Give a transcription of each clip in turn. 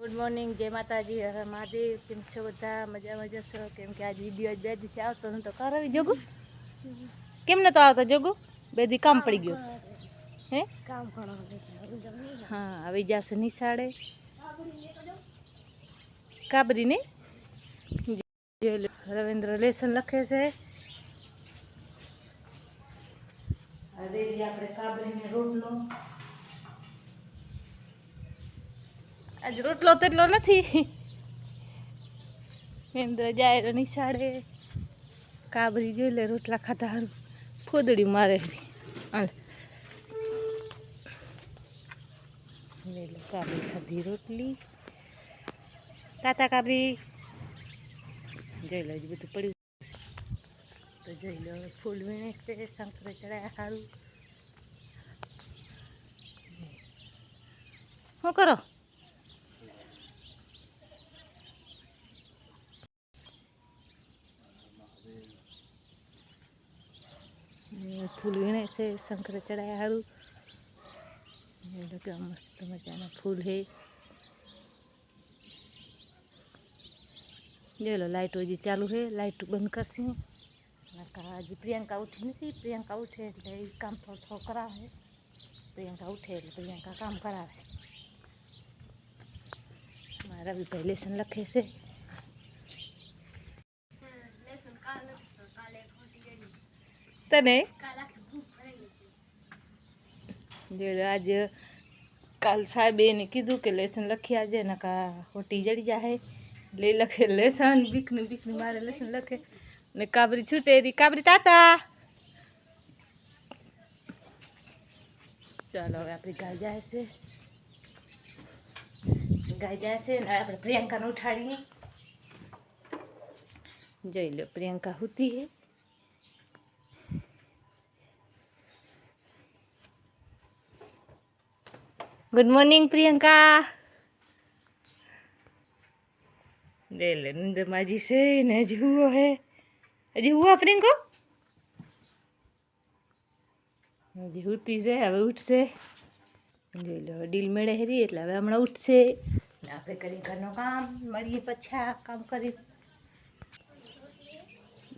Good morning, જય માતાજી, હર મહાદેવ. કેમ છો બધા? મજામાં જશો? કેમ કે આજ વિડીયો બે દિવસે આવતો નતો કરાવી જોગું. કેમ નતો આવતો જોગું? બે દી કામ પડી ગયું હે કામ ઘણો. હા, આવી જશે નિશાળે કાબરી ને રવિન્દ્ર લેસન લખે છે. હવે આપણે કાબરીને રોટલો. આજ રોટલો તેટલો નથી. ઇન્દ્ર જાય નિશાળે. કાબરી જોઈ લે રોટલા ખાતા હારું ફોદડી મારે. લે લો કાબરી ખાધી રોટલી. તાતા કાબરી જોઈ લો બધું પડ્યું તો જોઈ લો. ફૂલ વીણે છે, શંકરે ચડાયા સારું. શું કરો? ફૂલ વીણે છે, શંકરે ચડાયા સારું. કેવા મસ્ત મજાના ફૂલ હે. જોઈ લો લાઇટ હજી ચાલુ છે, લાઇટ બંધ કરશે. હજી પ્રિયંકા ઉઠી નથી. પ્રિયંકા ઉઠે એટલે એ કામ થોડું થોડું કરાવે. પ્રિયંકા ઉઠે એટલે પ્રિયંકા કામ કરાવે. મારા રવિભાઈ લેસન લખે છે. તને આજે કાલ સાહેબે એને કીધું કે લેસન લખી આજે ને કા ખોટી જડી જાય. લે લખે લેસન બીકની મારે લેસન લખે ને કાબરી છૂટે રી. કાબરી તાતા ચાલો હવે આપણી ગાય જાય છે. ગાય જાય છે ને આપણે પ્રિયંકાને ઉઠાડીએ. જોઈ લો પ્રિયંકા હુતી હે. Good morning Priyanka. લે લે નિંદરમાં હજી છે ને હજી હુવો હે. હજી હુવો પ્રિયંકો હજી હુતી છે. હવે ઉઠશે. જોઈ લો ડીલ મેળે હેરી એટલે હવે હમણાં ઉઠશે. આપણે કરી ઘરનું કામ મળીએ પછી કામ કરી.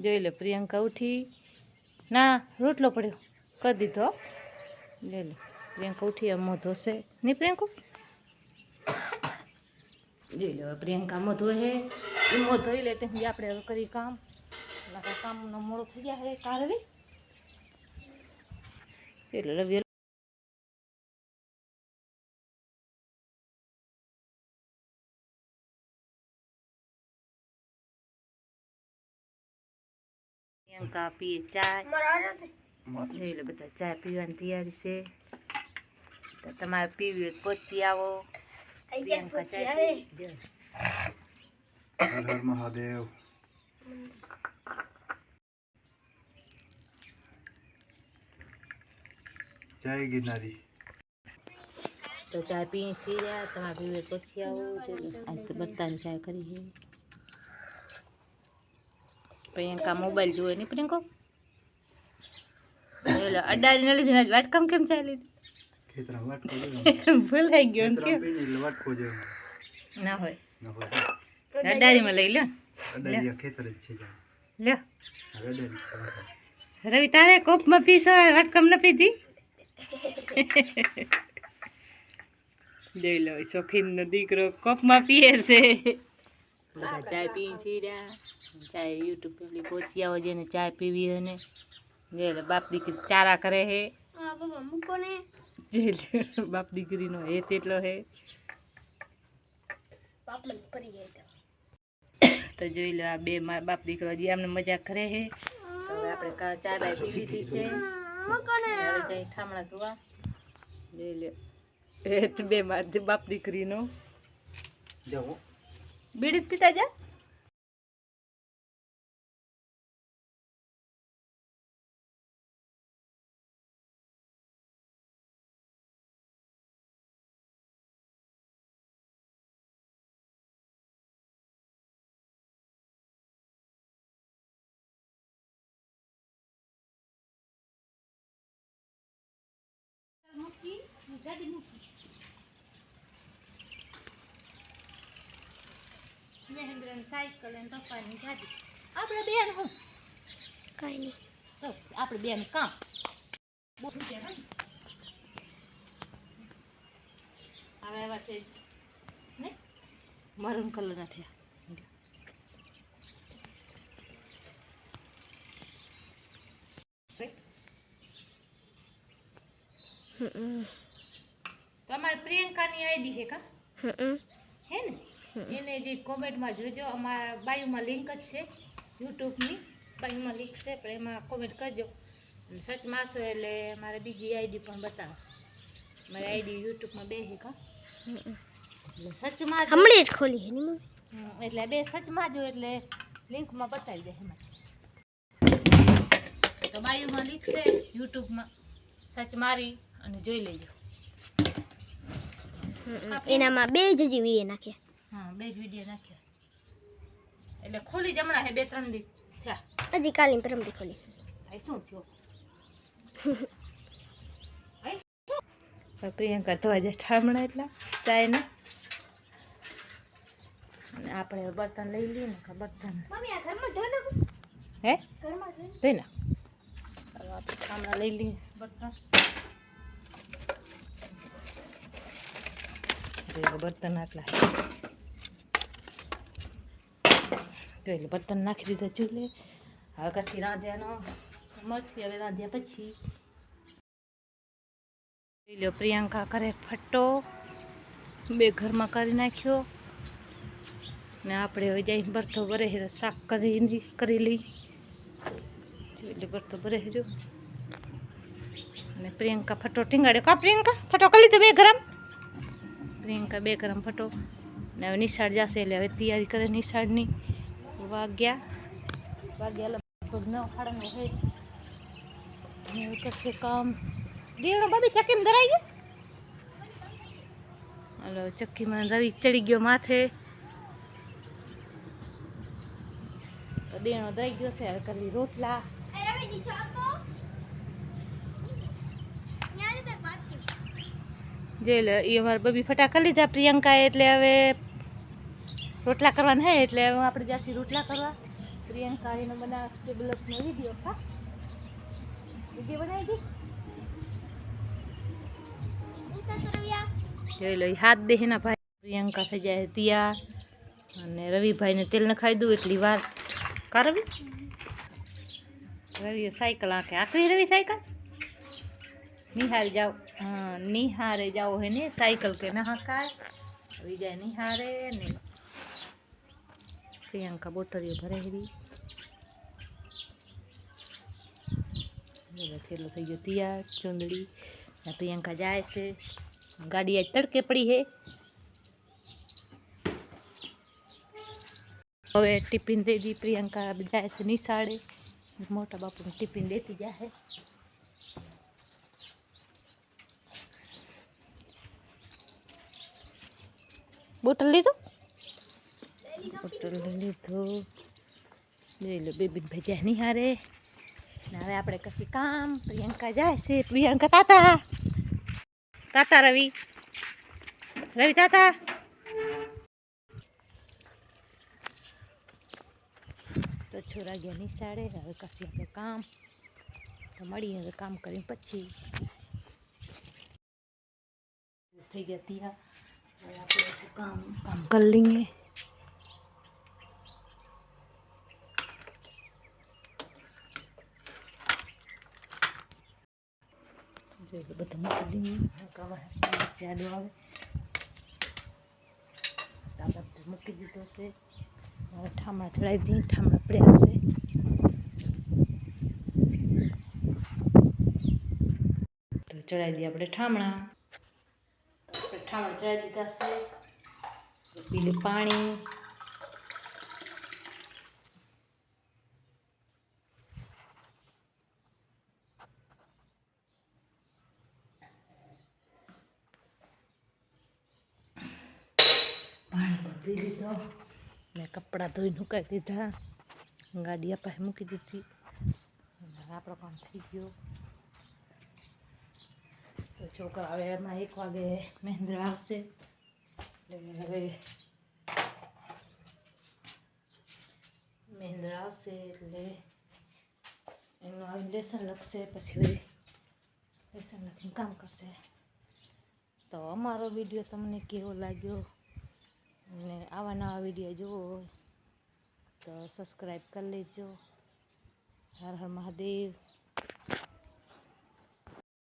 જોઈ લો પ્રિયંકા ઉઠી. ના રોટલો પડ્યો કરી દીધો. જોઈ લો પ્રિયંકા ઉઠી. આમ મોં ધોશે નહીં પ્રિયંકા? જોઈ લો પ્રિયંકા મોં ધોએ હે. એ મોં ધોઈ લે ત્યાં આપણે હવે કરી કામ. કામનો મોડો થઈ ગયા હે કારવી. એટલે રવિ પ્રિયંકા પીએ ચા. જોઈ લો બધા ચા પીવાની તૈયારી છે. તો તમારે પીવી હોય પહોંચી આવો. પ્રિયંકા ચા પી. હર હર મહાદેવ. જય ગિરનારી. તો ચા પી સી રહ્યા. તમારે પીવી હોય પહોંચી આવો. તો બધાની ચા કરી છે. પ્રિયંકા મોબાઈલ જોવે નહીં પ્રિયંકા? અડાડી ન લીધી ને વાટકામ કેમ ચાલી? ખેતરા વાટકો ભૂલાઈ ગયો ને કેમ વાટકો જો ના હોય. અડાડીમાં લઈ લો. અડાડી ખેતર જ છે. લ્યો રવિ તારે કોપમાં પીસો વાટકામ ન પીધી. જોઈ લો શોખીનનો દીકરો કોપમાં પીએ છે. બધા ચાય પી સી રહ્યા. ચાય યુટ્યુબ પેલી પહોંચી આવો જેને ચાય પીવી અને જોઈ લો બાપ દીકરી ચારા કરે હે. જોઈ લો બાપ દીકરીનો હે તેટલો હે. તો જોઈ લો આ બે બાપ દીકરો હજી આમને મજાક કરે હે. તો હવે આપણે ચા બાય પી લીધી છે. હવે જઈ ઠામણા ધોવા. જોઈ લો એ બે બાપ દીકરીનો જાઓ બીડી પીતા જા. મહેન્દ્રને સાયકલ અને પપ્પાની ગાડી. આપણે બેન હું કાંઈ નહીં. તો આપણે બેન કામ બહુ છે ને. હવે એવા છે ને મરૂન કલર નથી. તમારી પ્રિયંકાની આઈડી છે કા હે ને? એને જે કોમેન્ટમાં જોજો, અમારા બાયુમાં લિંક જ છે યુટ્યુબની બાયુમાં લિંક છે, પણ એમાં કોમેન્ટ કરજો. સચ મારશો એટલે મારે બીજી આઈડી પણ બતાવો. મારી આઈડી યુટ્યુબમાં બે છે કા, એટલે સચ મારજો. હમણાં જ ખોલી છે ને મમ્મી. એટલે બે સચ મારજો એટલે લિંકમાં બતાવી દે એમાં. તો બાયુમાં લિંક છે યુટ્યુબમાં, સચ મારી અને જોઈ લેજો. એનામાં બે જ હજી વિડીયો નાખ્યા. હા, બે જ વિડીયો નાખ્યા એટલે ખોલી જ હમણાં 2-3 દિવસ થયા. હજી કાલે પરમથી ખોલી. ભાઈ શું થયો? પ્રિયંકા ધોવા જાય ઠામણા એટલા ચાયના. અને આપણે બર્તન લઈ લઈએ ને બર્તન હે ધોઈ ના. હવે આપણે ઠામણા લઈ લઈએ બર્તન. બર્તન આટલા એટલે બર્તન નાખી દીધા ચૂલે. હવે કશી રાંધ્યાનો મળશે. હવે રાંધ્યા પછી લો પ્રિયંકા કરે ફટ્ટો, બે ઘરમાં કરી નાખ્યો ને આપણે હવે જઈને બરતો ભરે શાક કરી લઈ. એટલે બરતો ભરે જો અને પ્રિયંકા ફટો ટીંગાડ્યો. કા પ્રિયંકા ફટો કરી લીધો 2 ગ્રામ. પ્રિયંકા 2 ગ્રામ ફટો ને હવે નિશાળ જશે એટલે હવે તૈયારી કરે નિશાળની. વાગ્યા લગભગ 9:30 હોય. હવે કરશે કામ. દીવડો બાબી ચક્કીમાં ધરાઈ ગયો. હાલો ચક્કીમાં રવિ ચડી ગયો માથે. તો દેણો ધરાઈ ગયો છે. હવે કરવી રોટલા. જે લે એ અમારે બબી ફટાકા લીધા પ્રિયંકાએ, એટલે હવે રોટલા કરવાના હે. એટલે હવે આપણે જાસી રોટલા કરવા. પ્રિયંકા એનો બનાવશે બ્લોગનો વિડીયો. હા, વિડીયો બનાવી દી. જોઈ લો હાથ દે ના ભાઈ. પ્રિયંકા થઈ જાય તૈયાર અને રવિભાઈને તેલ નખાવી દઉં એટલી વાર કરવી. રવિ સાયકલ આંકવી. રવિ સાયકલ નિહારે જાઓ. હા, નિહારે જાઓ હે ને સાયકલ કે ના હાકાય. રવિ જાય નિહારે ને પ્રિયંકા બોટરીઓ ભરે હેરી. થેલો થઈ ગયો તૈયાર ચૂંદડી. પ્રિયંકા જાય છે. ગાડી આજ તડકે પડી હે. હવે ટિફિન દઈ દી. પ્રિયંકા જાય છે નિશાળે. મોટા બાપુને ટિફિન દેતી જાય. બોટલ લીધું? બોટલ લીધું. જોઈ લો બેબી ભાઈ જાય નિહારે. ને હવે આપણે કશી કામ. પ્રિયંકા જાય છે. પ્રિયંકા તાતા તાતા. રવિ તાતા. તો છોરા ગયા નિશાળે. હવે કશી આપણે કામ તો મળીએ. હવે કામ કરીને પછી થઈ ગયા ત્યાં. હવે આપણે શું કામ કરી લઈએ. બધા મૂકી દઈએ. જાડો આવે આપણે મૂકી દીધો છે. હવે ઠામણા ચડાવી દઈએ. ઠામણા પડ્યા છે. તો ચડાવી દઈએ આપણે ઠામણા. ઠામણા ચડાવી દીધા છે. પીલું પાણી. પાણી પણ પી લીધો ને કપડાં ધોઈને સુકાવી દીધા. ગાડી પાસે મૂકી દીધી. આપણો કામ થઈ ગયો. તો છોકરા હવે એમાં 1 વાગે મહેન્દ્ર આવશે એટલે હવે છે એટલે એનું આવી લેસન લખશે, પછી લેસન લખીને કામ કરશે. તો અમારો વિડીયો તમને કેવો લાગ્યો ને આવા નવા વિડીયો જોવો હોય તો સબસ્ક્રાઈબ કરી લેજો. હર હર મહાદેવ.